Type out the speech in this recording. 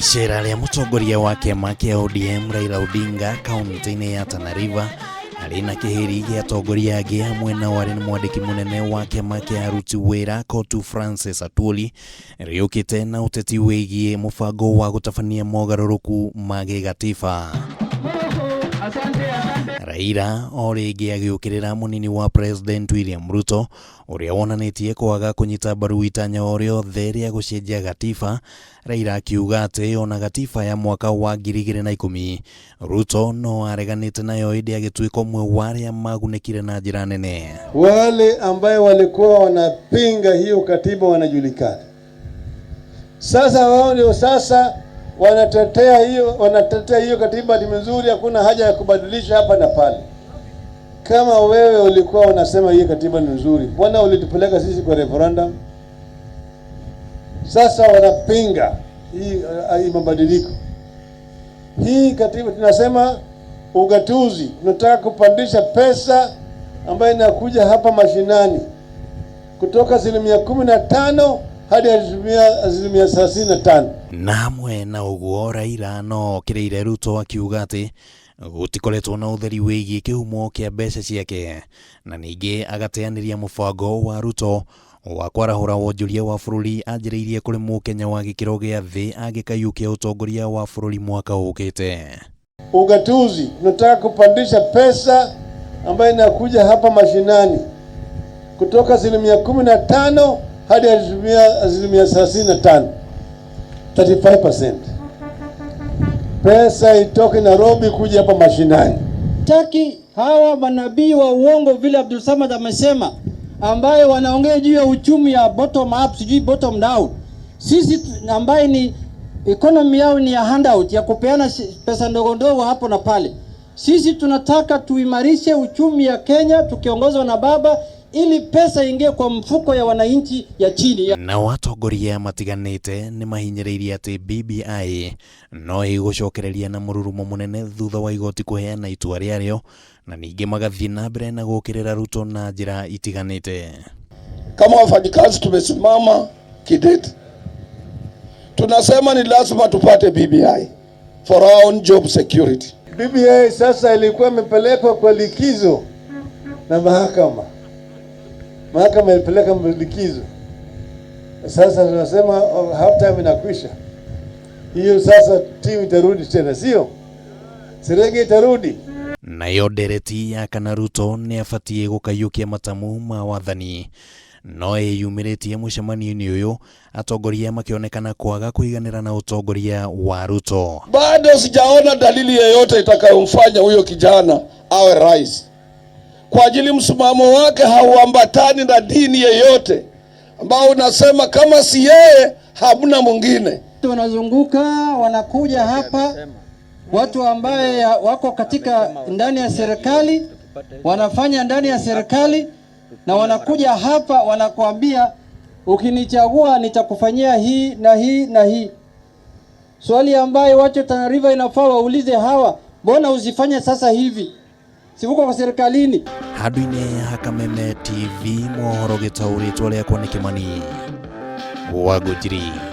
Icera rĩa mũtongoria wa kĩama kĩa ODM Raila Odinga kaunti-inĩ ya Tana River arĩ na kĩhĩri gĩa atongoria angĩ hamwe na warĩ nĩ mwandĩki mũnene wa kĩama kĩa aruti wĩra Kotu Francis Atwoli rĩũkĩte na ũteti wĩgiĩ mũbango wa gũtabania mogarũrũku ma gĩgatiba. Raila o rĩngĩ agĩũkĩrĩra mũnini wa President William Ruto ũrĩa wonanĩtie kwaga kũnyita mbaru itanya o rĩothe rĩa gũcenjia gatiba. Raila akiuga atĩ ona gatiba ya mwaka wa 2010 Ruto no areganĩte nayo ĩndĩ agĩtuĩka ũmwe wa arĩa magunĩkire na njĩra nene. Wale ambaye walikuwa wanapinga hiyo katiba wanajulikana. Sasa wao ndio sasa wanatetea hiyo katiba ni nzuri, hakuna haja ya kubadilisha hapa na pale. Kama wewe ulikuwa unasema hiyo katiba ni nzuri, mbona ulitupeleka sisi kwa referendum? Sasa wanapinga hii mabadiliko. Hii katiba tunasema ugatuzi, tunataka kupandisha pesa ambayo inakuja hapa mashinani kutoka 15% hadi 35%. Na hamwe na ũguo Raila no kĩrĩire Ruto akiuga atĩ gũtikoretwo na ũtheri wĩgiĩ kĩhumo kĩa mbeca ciake, na ningĩ agateanĩria mũbango wa Ruto wa kwarahũra wonjoria wa bũrũri anjĩrĩirie kũrĩ mũkenya wa gĩkĩro gĩa thĩ angĩkayũkia ũtongoria wa bũrũri mwaka ũkĩte. Ugatuzi, tunataka kupandisha pesa ambayo inakuja hapa mashinani kutoka 15% hadi 35%. Pesa itoke Nairobi kuja hapa mashinani. Taki hawa manabii wa uongo vile Abdul Samad amesema, ambaye wanaongea juu ya uchumi ya bottom up sijui bottom down. Sisi ambaye ni economy yao ni ya handout ya kupeana pesa ndogo ndogo hapo na pale. Sisi tunataka tuimarishe uchumi ya Kenya tukiongozwa na baba ili pesa ingie kwa mfuko ya wananchi ya chini. Na watongoria matiganĩte nĩ mahinyĩrĩirie atĩ BBI no ĩgũcokereria na mũrurumo mũnene thutha wa igoti kũheana itua rĩarĩo, na ningĩ magathiĩ na mbere na gũkĩrĩra Ruto na njĩra itiganĩte. Kama wafanyikazi tumesimama kidete, tunasema ni lazima tupate BBI for our own job security. BBI sasa ilikuwa imepelekwa kwa likizo na mahakama. Mahakama ilipeleka likizo. Sasa tunasema half time inakwisha. Hiyo sasa timu itarudi tena, sio? Serenge itarudi. Nayo ndereti ya kana Ruto nĩ abatie gũkayũkia matamu ma wathani. No yumĩrĩtie mũcemanio-inĩ ũyũ atongoria makionekana kwaga kũiganĩra na utongoria wa Ruto. Bado sijaona dalili yoyote itakayomfanya huyo kijana awe rais. Kwa ajili msimamo wake hauambatani na dini yoyote ambao unasema kama si yeye hamna mwingine. Wanazunguka wanakuja hapa watu ambaye wako katika ndani ya serikali, wanafanya ndani ya serikali, na wanakuja hapa wanakuambia ukinichagua nitakufanyia hii na hii na hii. Swali ambaye watu Tana River inafaa waulize hawa, mbona usifanye sasa hivi? Sivuko kwa serikalini. Handũ-inĩ ha Kameme TV mohoro gĩtaũrĩtwo rĩakwa nĩ Kĩmani Wangũnjiri.